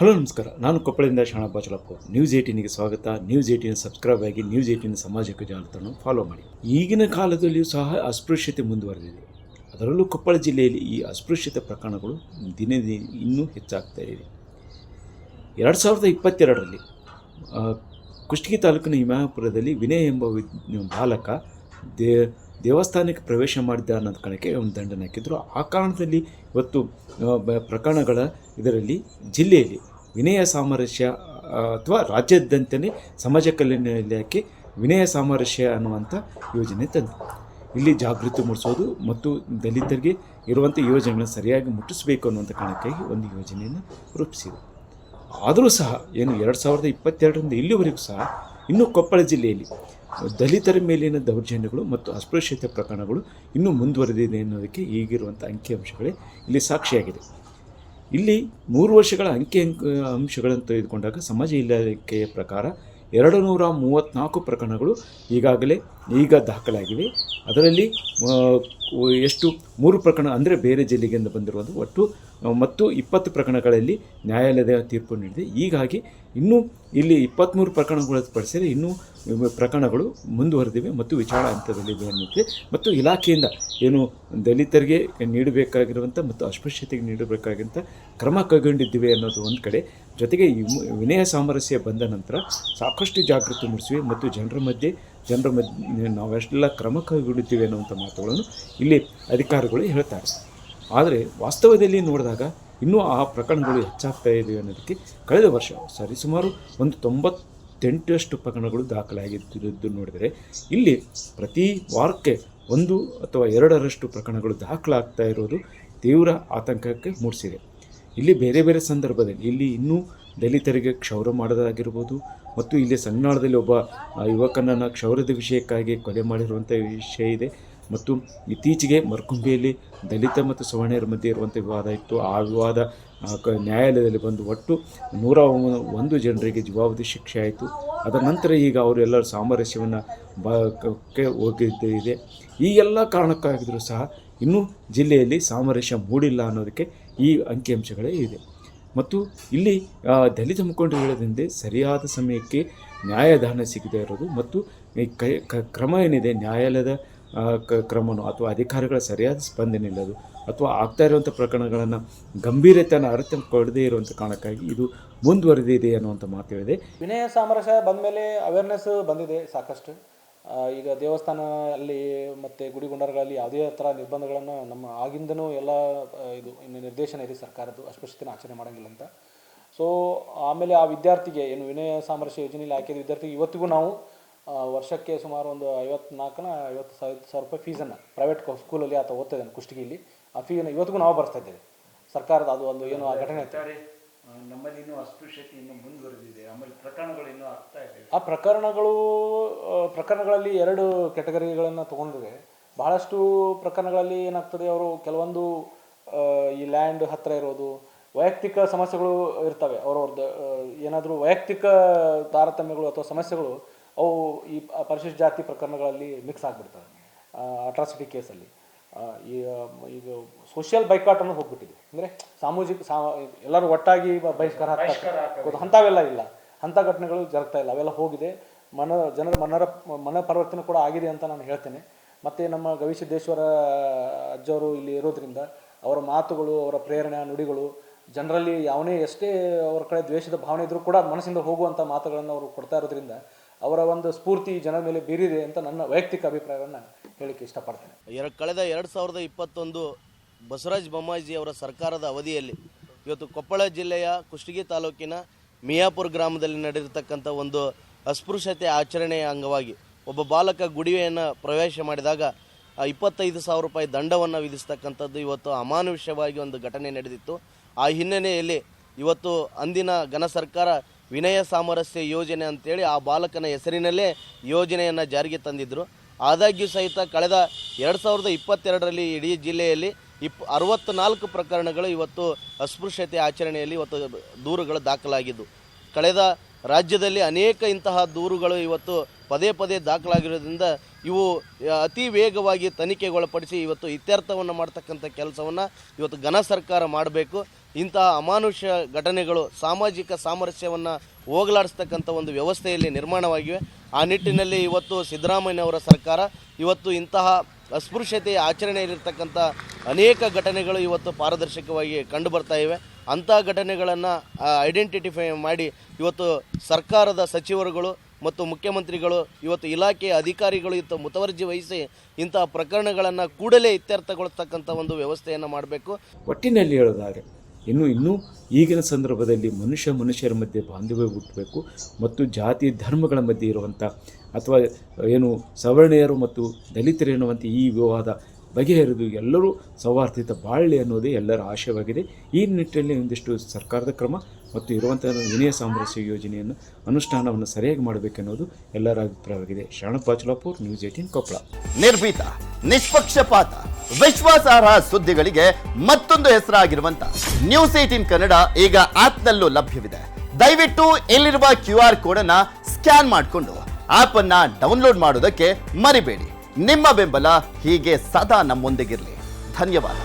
Hello ನಮಸ್ಕಾರ, ನಾನು ಕೊಪ್ಪಳದಿಂದ ಶಾಣಾ ಬಾಚಲಪ್ಪ. News 18ಗೆ ಸ್ವಾಗತ. ನ್ಯೂಸ್ 18 ಸಬ್ಸ್ಕ್ರೈಬ್ ಆಗಿ ನ್ಯೂಸ್ 18 ಸಾಮಾಜಿಕ ಜಾಲತಾಣ ಫಾಲೋ ಮಾಡಿ. ಈಗಿನ ಕಾಲದಲ್ಲಿಯೂ ಸಹ ಅಸ್ಪೃಶ್ಯತೆ ಮುಂದುವರೆದಿದೆ. ಅದರಲ್ಲೂ ಕೊಪ್ಪಳ ಜಿಲ್ಲೆಯಲ್ಲಿ ಈ ಅಸ್ಪೃಶ್ಯತೆ ಪ್ರಕರಣಗಳು ದಿನೇ ಇನ್ನೂ ಹೆಚ್ಚಾಗ್ತಾ ಇದೆ. 2022ರಲ್ಲಿ ಕುಷ್ಟಗಿ ತಾಲೂಕಿನ ಹಿಮಾಯಪುರದಲ್ಲಿ ವಿನಯ್ ಎಂಬ ಬಾಲಕ ದೇವಸ್ಥಾನಕ್ಕೆ ಪ್ರವೇಶ ಮಾಡಿದ್ದ ಅನ್ನೋದು ಕಾರಣಕ್ಕೆ ಒಂದು ದಂಡನೆ ಹಾಕಿದ್ರು. ಆ ಕಾರಣದಲ್ಲಿ ಇವತ್ತು ಪ್ರಕರಣಗಳ ಇದರಲ್ಲಿ ಜಿಲ್ಲೆಯಲ್ಲಿ ವಿನಯ ಸಾಮರಸ್ಯ ಅಥವಾ ರಾಜ್ಯಾದ್ಯಂತನೇ ಸಮಾಜ ಕಲ್ಯಾಣ ಇಲಾಖೆ ವಿನಯ ಸಾಮರಸ್ಯ ಅನ್ನುವಂಥ ಯೋಜನೆ ತಂದು ಇಲ್ಲಿ ಜಾಗೃತಿ ಮೂಡಿಸೋದು ಮತ್ತು ದಲಿತರಿಗೆ ಇರುವಂಥ ಯೋಜನೆಗಳನ್ನು ಸರಿಯಾಗಿ ಮುಟ್ಟಿಸಬೇಕು ಅನ್ನುವಂಥ ಕಾರಣಕ್ಕಾಗಿ ಒಂದು ಯೋಜನೆಯನ್ನು ರೂಪಿಸಿದೆ. ಆದರೂ ಸಹ 2022ರಿಂದ ಇಲ್ಲಿವರೆಗೂ ಸಹ ಇನ್ನೂ ಕೊಪ್ಪಳ ಜಿಲ್ಲೆಯಲ್ಲಿ ದಲಿತರ ಮೇಲಿನ ದೌರ್ಜನ್ಯಗಳು ಮತ್ತು ಅಸ್ಪೃಶ್ಯತೆ ಪ್ರಕರಣಗಳು ಇನ್ನೂ ಮುಂದುವರೆದಿದೆ ಅನ್ನೋದಕ್ಕೆ ಈಗಿರುವಂಥ ಅಂಕಿಅಂಶಗಳೇ ಇಲ್ಲಿ ಸಾಕ್ಷಿಯಾಗಿದೆ. ಇಲ್ಲಿ 3 ವರ್ಷಗಳ ಅಂಶಗಳನ್ನು ತೆಗೆದುಕೊಂಡಾಗ ಸಮಾಜ ಇಲಾಖೆಯ ಪ್ರಕಾರ 234 ಪ್ರಕರಣಗಳು ಈಗ ದಾಖಲಾಗಿವೆ. ಅದರಲ್ಲಿ ಎಷ್ಟು 3 ಪ್ರಕರಣ ಅಂದರೆ ಬೇರೆ ಜಿಲ್ಲೆಯಿಂದ ಬಂದಿರುವುದು ಒಟ್ಟು ಮತ್ತು 20 ಪ್ರಕರಣಗಳಲ್ಲಿ ನ್ಯಾಯಾಲಯದ ತೀರ್ಪು ನೀಡಿದೆ. ಹೀಗಾಗಿ ಇನ್ನೂ ಇಲ್ಲಿ 23 ಪ್ರಕರಣಗಳು ಪಡಿಸಿದರೆ ಇನ್ನೂ ಪ್ರಕರಣಗಳು ಮುಂದುವರೆದಿವೆ ಮತ್ತು ವಿಚಾರಣಾ ಹಂತದಲ್ಲಿವೆ ಅನ್ನುತ್ತೆ. ಮತ್ತು ಇಲಾಖೆಯಿಂದ ಏನು ದಲಿತರಿಗೆ ನೀಡಬೇಕಾಗಿರುವಂಥ ಮತ್ತು ಅಸ್ಪೃಶ್ಯತೆಗೆ ನೀಡಬೇಕಾಗಿರುವಂಥ ಕ್ರಮ ಕೈಗೊಂಡಿದ್ದೇವೆ ಅನ್ನೋದು ಒಂದು ಕಡೆ, ಜೊತೆಗೆ ವಿನಯ ಸಾಮರಸ್ಯ ಬಂದ ನಂತರ ಸಾಕಷ್ಟು ಜಾಗೃತಿ ಮೂಡಿಸಿವೆ ಮತ್ತು ಜನರ ಮಧ್ಯೆ ನಾವೆಷ್ಟೆಲ್ಲ ಕ್ರಮ ಕೈಗೊಂಡಿದ್ದೇವೆ ಅನ್ನುವಂಥ ಮಾತುಗಳನ್ನು ಇಲ್ಲಿ ಅಧಿಕಾರಿಗಳು ಹೇಳ್ತಾರೆ. ಆದರೆ ವಾಸ್ತವದಲ್ಲಿ ನೋಡಿದಾಗ ಇನ್ನೂ ಆ ಪ್ರಕರಣಗಳು ಹೆಚ್ಚಾಗ್ತಾ ಇವೆ ಅನ್ನೋದಕ್ಕೆ ಕಳೆದ ವರ್ಷ ಸರಿಸುಮಾರು ಒಂದು 98 ಪ್ರಕರಣಗಳು ದಾಖಲಾಗಿದ್ದು ನೋಡಿದರೆ ಇಲ್ಲಿ ಪ್ರತಿ ವಾರಕ್ಕೆ 1 ಅಥವಾ 2ರಷ್ಟು ಪ್ರಕರಣಗಳು ದಾಖಲಾಗ್ತಾ ಇರೋದು ತೀವ್ರ ಆತಂಕಕ್ಕೆ ಮೂಡಿಸಿದೆ. ಇಲ್ಲಿ ಬೇರೆ ಬೇರೆ ಸಂದರ್ಭದಲ್ಲಿ ಇಲ್ಲಿ ಇನ್ನೂ ದಲಿತರಿಗೆ ಕ್ಷೌರ ಮಾಡೋದಾಗಿರ್ಬೋದು ಮತ್ತು ಇಲ್ಲಿ ಸಣ್ಣಾಳದಲ್ಲಿ ಒಬ್ಬ ಯುವಕನನ್ನು ಕ್ಷೌರದ ವಿಷಯಕ್ಕಾಗಿ ಕೊಲೆ ಮಾಡಿರುವಂಥ ವಿಷಯ ಇದೆ. ಮತ್ತು ಇತ್ತೀಚೆಗೆ ಮರ್ಕುಂಬಿಯಲ್ಲಿ ದಲಿತ ಮತ್ತು ಸವರ್ಣೀಯರ ಮಧ್ಯೆ ಇರುವಂಥ ವಿವಾದ ಇತ್ತು. ಆ ವಿವಾದ ನ್ಯಾಯಾಲಯದಲ್ಲಿ ಬಂದು ಒಟ್ಟು 101 ಜನರಿಗೆ ಜೀವಾವಧಿ ಶಿಕ್ಷೆ ಆಯಿತು. ಅದರ ನಂತರ ಈಗ ಅವರೆಲ್ಲರೂ ಸಾಮರಸ್ಯವನ್ನು ಹೋಗಿದ್ದೇ. ಈ ಎಲ್ಲ ಕಾರಣಕ್ಕಾಗಿದ್ದರೂ ಸಹ ಇನ್ನೂ ಜಿಲ್ಲೆಯಲ್ಲಿ ಸಾಮರಸ್ಯ ಮೂಡಿಲ್ಲ ಅನ್ನೋದಕ್ಕೆ ಈ ಅಂಕಿಅಂಶಗಳೇ ಇದೆ. ಮತ್ತು ಇಲ್ಲಿ ದಲಿತ ಮುಖಂಡರು ಹೇಳೋದ್ರಿಂದ ಸರಿಯಾದ ಸಮಯಕ್ಕೆ ನ್ಯಾಯದಾನ ಸಿಗದೇ ಇರೋದು ಮತ್ತು ಕ್ರಮ ಏನಿದೆ ನ್ಯಾಯಾಲಯದ ಕ್ರಮನೋ ಅಥವಾ ಅಧಿಕಾರಿಗಳ ಸರಿಯಾದ ಸ್ಪಂದನೆ ಇಲ್ಲದು ಅಥವಾ ಆಗ್ತಾ ಇರುವಂಥ ಪ್ರಕರಣಗಳನ್ನು ಗಂಭೀರತೆಯನ್ನು ಅರಿತುಕೊಳ್ಳದೇ ಇರುವಂಥ ಕಾರಣಕ್ಕಾಗಿ ಇದು ಮುಂದುವರೆದಿದೆ ಅನ್ನುವಂಥ ಮಾತು ಹೇಳಿದೆ. ವಿನಯ ಸಾಮರಸ್ಯ ಬಂದ ಮೇಲೆ ಅವೇರ್ನೆಸ್ ಬಂದಿದೆ ಸಾಕಷ್ಟು. ಈಗ ದೇವಸ್ಥಾನ ಅಲ್ಲಿ ಮತ್ತು ಗುಡಿ ಗುಂಡಾರಗಳಲ್ಲಿ ಯಾವುದೇ ಥರ ನಿರ್ಬಂಧಗಳನ್ನು ನಮ್ಮ ಆಗಿಂದನೂ ಎಲ್ಲ ಇದು ಇನ್ನು ನಿರ್ದೇಶನ ಇದೆ ಸರ್ಕಾರದ್ದು, ಅಸ್ಪೃಶ್ಯತೆನ ಆಚರಣೆ ಮಾಡೋಂಗಿಲ್ಲ ಅಂತ. ಸೊ ಆಮೇಲೆ ಆ ವಿದ್ಯಾರ್ಥಿಗೆ ಏನು ವಿನಯ ಸಾಮರಸ್ಯ ಯೋಜನೆಯಲ್ಲಿ ಹಾಕಿದ ವಿದ್ಯಾರ್ಥಿಗೆ ಇವತ್ತಿಗೂ ನಾವು ವರ್ಷಕ್ಕೆ ಸುಮಾರು ಒಂದು 50,000 ರೂಪಾಯಿ ಫೀಸನ್ನು ಪ್ರೈವೇಟ್ ಸ್ಕೂಲಲ್ಲಿ ಆತ ಓದ್ತಾ ಇದ್ದಾನೆ ಕುಷ್ಟಗಿಯಲ್ಲಿ. ಆ ಫೀಯನ್ನು ಇವತ್ತಿಗೂ ನಾವು ಬರ್ತಾ ಇದ್ದೇವೆ. ಸರ್ಕಾರದ ಅದು ಒಂದು ಏನು ಆ ಘಟನೆ ನಮ್ಮಲ್ಲಿ ಇನ್ನೂ ಅಸ್ಪೃಶ್ಯತೆ ಇನ್ನೂ ಮುಂದುವರೆದಿದೆ. ಆಮೇಲೆ ಪ್ರಕರಣಗಳು ಇನ್ನೂ ಆಗ್ತಾ ಇದೆ. ಆ ಪ್ರಕರಣಗಳಲ್ಲಿ 2 ಕ್ಯಾಟಗರಿಗಳನ್ನು ತೊಗೊಂಡ್ರೆ ಬಹಳಷ್ಟು ಪ್ರಕರಣಗಳಲ್ಲಿ ಏನಾಗ್ತದೆ, ಅವರು ಕೆಲವೊಂದು ಈ ಲ್ಯಾಂಡ್ ಹತ್ತಿರ ಇರೋದು ವೈಯಕ್ತಿಕ ಸಮಸ್ಯೆಗಳು ಇರ್ತವೆ. ಅವ್ರವ್ರದ್ದು ಏನಾದರೂ ವೈಯಕ್ತಿಕ ತಾರತಮ್ಯಗಳು ಅಥವಾ ಸಮಸ್ಯೆಗಳು ಅವು ಈ ಪರಿಶಿಷ್ಟ ಜಾತಿ ಪ್ರಕರಣಗಳಲ್ಲಿ ಮಿಕ್ಸ್ ಆಗಿಬಿಡ್ತವೆ. ಅಟ್ರಾಸಿಟಿ ಕೇಸಲ್ಲಿ ಈಗ ಸೋಷಿಯಲ್ ಬೈಕಾಟ್ ಅನ್ನೋದು ಹೋಗ್ಬಿಟ್ಟಿದೆ. ಅಂದರೆ ಎಲ್ಲರೂ ಒಟ್ಟಾಗಿ ಬಹಿಷ್ಕಾರ ಹಾಕೋದು ಅಂಥವೆಲ್ಲ ಇಲ್ಲ, ಅಂಥ ಘಟನೆಗಳು ಜರುಗ್ತಾ ಇಲ್ಲ, ಅವೆಲ್ಲ ಹೋಗಿದೆ. ಜನರ ಮನ ಪರಿವರ್ತನೆ ಕೂಡ ಆಗಿದೆ ಅಂತ ನಾನು ಹೇಳ್ತೇನೆ. ಮತ್ತು ನಮ್ಮ ಗವಿಸಿದ್ದೇಶ್ವರ ಅಜ್ಜವರು ಇಲ್ಲಿ ಇರೋದ್ರಿಂದ ಅವರ ಮಾತುಗಳು, ಅವರ ಪ್ರೇರಣೆ, ನುಡಿಗಳು ಜನರಲ್ಲಿ ಎಷ್ಟೇ ಅವರ ಕಡೆ ದ್ವೇಷದ ಭಾವನೆ ಇದ್ದರೂ ಕೂಡ ಮನಸ್ಸಿಂದ ಹೋಗುವಂಥ ಮಾತುಗಳನ್ನು ಅವರು ಕೊಡ್ತಾ ಇರೋದ್ರಿಂದ ಅವರ ಒಂದು ಸ್ಫೂರ್ತಿ ಜನರ ಮೇಲೆ ಬೀರಿದೆ ಅಂತ ನನ್ನ ವೈಯಕ್ತಿಕ ಅಭಿಪ್ರಾಯವನ್ನು ಹೇಳಕ್ಕೆ ಇಷ್ಟಪಡ್ತೇನೆ. ಕಳೆದ 2021 ಬಸವರಾಜ ಬೊಮ್ಮಾಯಿ ಅವರ ಸರ್ಕಾರದ ಅವಧಿಯಲ್ಲಿ ಇವತ್ತು ಕೊಪ್ಪಳ ಜಿಲ್ಲೆಯ ಕುಷ್ಟಗಿ ತಾಲೂಕಿನ ಮಿಯಾಪುರ ಗ್ರಾಮದಲ್ಲಿ ನಡೆದಿರ್ತಕ್ಕಂಥ ಒಂದು ಅಸ್ಪೃಶ್ಯತೆ ಆಚರಣೆಯ ಅಂಗವಾಗಿ ಒಬ್ಬ ಬಾಲಕ ಗುಡಿಯನ್ನು ಪ್ರವೇಶ ಮಾಡಿದಾಗ 25,000 ರೂಪಾಯಿ ದಂಡವನ್ನು ವಿಧಿಸ್ತಕ್ಕಂಥದ್ದು ಇವತ್ತು ಅಮಾನುಷ್ಯವಾಗಿ ಒಂದು ಘಟನೆ ನಡೆದಿತ್ತು. ಆ ಹಿನ್ನೆಲೆಯಲ್ಲಿ ಇವತ್ತು ಅಂದಿನ ಘನ ಸರ್ಕಾರ ವಿನಯ ಸಾಮರಸ್ಯ ಯೋಜನೆ ಅಂತೇಳಿ ಆ ಬಾಲಕನ ಹೆಸರಿನಲ್ಲೇ ಯೋಜನೆಯನ್ನು ಜಾರಿಗೆ ತಂದಿದ್ದರು. ಆದಾಗ್ಯೂ ಸಹಿತ ಕಳೆದ 2022ರಲ್ಲಿ ಇಡೀ ಜಿಲ್ಲೆಯಲ್ಲಿ 64 ಪ್ರಕರಣಗಳು ಇವತ್ತು ಅಸ್ಪೃಶ್ಯತೆ ಆಚರಣೆಯಲ್ಲಿ ಇವತ್ತು ದೂರುಗಳು ದಾಖಲಾಗಿದ್ದು, ಕಳೆದ ರಾಜ್ಯದಲ್ಲಿ ಅನೇಕ ಇಂತಹ ದೂರುಗಳು ಇವತ್ತು ಪದೇ ಪದೇ ದಾಖಲಾಗಿರೋದ್ರಿಂದ ಇವು ಅತಿ ವೇಗವಾಗಿ ತನಿಖೆಗೊಳಪಡಿಸಿ ಇವತ್ತು ಇತ್ಯರ್ಥವನ್ನು ಮಾಡ್ತಕ್ಕಂಥ ಕೆಲಸವನ್ನು ಇವತ್ತು ಘನ ಸರ್ಕಾರ ಮಾಡಬೇಕು. ಇಂತಹ ಅಮಾನುಷ್ಯ ಘಟನೆಗಳು ಸಾಮಾಜಿಕ ಸಾಮರಸ್ಯವನ್ನು ಹೋಗಲಾಡಿಸ್ತಕ್ಕಂಥ ಒಂದು ವ್ಯವಸ್ಥೆಯಲ್ಲಿ ನಿರ್ಮಾಣವಾಗಿವೆ. ಆ ನಿಟ್ಟಿನಲ್ಲಿ ಇವತ್ತು ಸಿದ್ದರಾಮಯ್ಯನವರ ಸರ್ಕಾರ ಇವತ್ತು ಇಂತಹ ಅಸ್ಪೃಶ್ಯತೆಯ ಆಚರಣೆಯಲ್ಲಿರ್ತಕ್ಕಂಥ ಅನೇಕ ಘಟನೆಗಳು ಇವತ್ತು ಪಾರದರ್ಶಕವಾಗಿ ಕಂಡು ಬರ್ತಾ ಇವೆ. ಅಂಥ ಘಟನೆಗಳನ್ನು ಐಡೆಂಟಿಫೈ ಮಾಡಿ ಇವತ್ತು ಸರ್ಕಾರದ ಸಚಿವರುಗಳು ಮತ್ತು ಮುಖ್ಯಮಂತ್ರಿಗಳು ಇವತ್ತು ಇಲಾಖೆಯ ಅಧಿಕಾರಿಗಳು ಇವತ್ತು ಮುತುವರ್ಜಿ ವಹಿಸಿ ಇಂತಹ ಪ್ರಕರಣಗಳನ್ನು ಕೂಡಲೇ ಇತ್ಯರ್ಥಗೊಳಿಸ್ತಕ್ಕಂಥ ಒಂದು ವ್ಯವಸ್ಥೆಯನ್ನು ಮಾಡಬೇಕು. ಒಟ್ಟಿನಲ್ಲಿ ಹೇಳೋದಾದರೆ ಇನ್ನೂ ಈಗಿನ ಸಂದರ್ಭದಲ್ಲಿ ಮನುಷ್ಯರ ಮಧ್ಯೆ ಬಾಂಧವ್ಯ ಹುಟ್ಟಬೇಕು ಮತ್ತು ಜಾತಿ ಧರ್ಮಗಳ ಮಧ್ಯೆ ಇರುವಂಥ ಅಥವಾ ಏನು ಸವರ್ಣೀಯರು ಮತ್ತು ದಲಿತರು ಎನ್ನುವಂಥ ಈ ವಿವಾದ ಬಗೆಹರಿದು ಎಲ್ಲರೂ ಸೌಹಾರ್ದಿತ ಬಾಳ್ವೆ ಅನ್ನೋದೇ ಎಲ್ಲರ ಆಶಯವಾಗಿದೆ. ಈ ನಿಟ್ಟಿನಲ್ಲಿ ಒಂದಿಷ್ಟು ಸರ್ಕಾರದ ಕ್ರಮ ಮತ್ತು ಇರುವಂಥ ವಿನಯ ಸಾಮರಸ್ಯ ಯೋಜನೆಯನ್ನು ಅನುಷ್ಠಾನವನ್ನು ಸರಿಯಾಗಿ ಮಾಡಬೇಕೆನ್ನುವುದು ಎಲ್ಲರ ಅಭಿಪ್ರಾಯವಾಗಿದೆ. ಶರಣಪ್ಪ ಚಲಾಪುರ್, ನ್ಯೂಸ್ 18 ಕೊಪ್ಪಳ. ನಿರ್ಭೀತ, ನಿಷ್ಪಕ್ಷಪಾತ, ವಿಶ್ವಾಸಾರ್ಹ ಸುದ್ದಿಗಳಿಗೆ ಮತ್ತೊಂದು ಹೆಸರಾಗಿರುವಂತ ನ್ಯೂಸ್ 18 ಕನ್ನಡ ಈಗ ಆಪ್ನಲ್ಲೂ ಲಭ್ಯವಿದೆ. ದಯವಿಟ್ಟು ಇಲ್ಲಿರುವ QR ಕೋಡ್ ಅನ್ನ ಸ್ಕ್ಯಾನ್ ಮಾಡಿಕೊಂಡು ಆಪ್ ಅನ್ನ ಡೌನ್ಲೋಡ್ ಮಾಡೋದಕ್ಕೆ ಮರಿಬೇಡಿ. ನಿಮ್ಮ ಬೆಂಬಲ ಹೀಗೆ ಸದಾ ನಮ್ಮೊಂದಿಗಿರಲಿ. ಧನ್ಯವಾದ.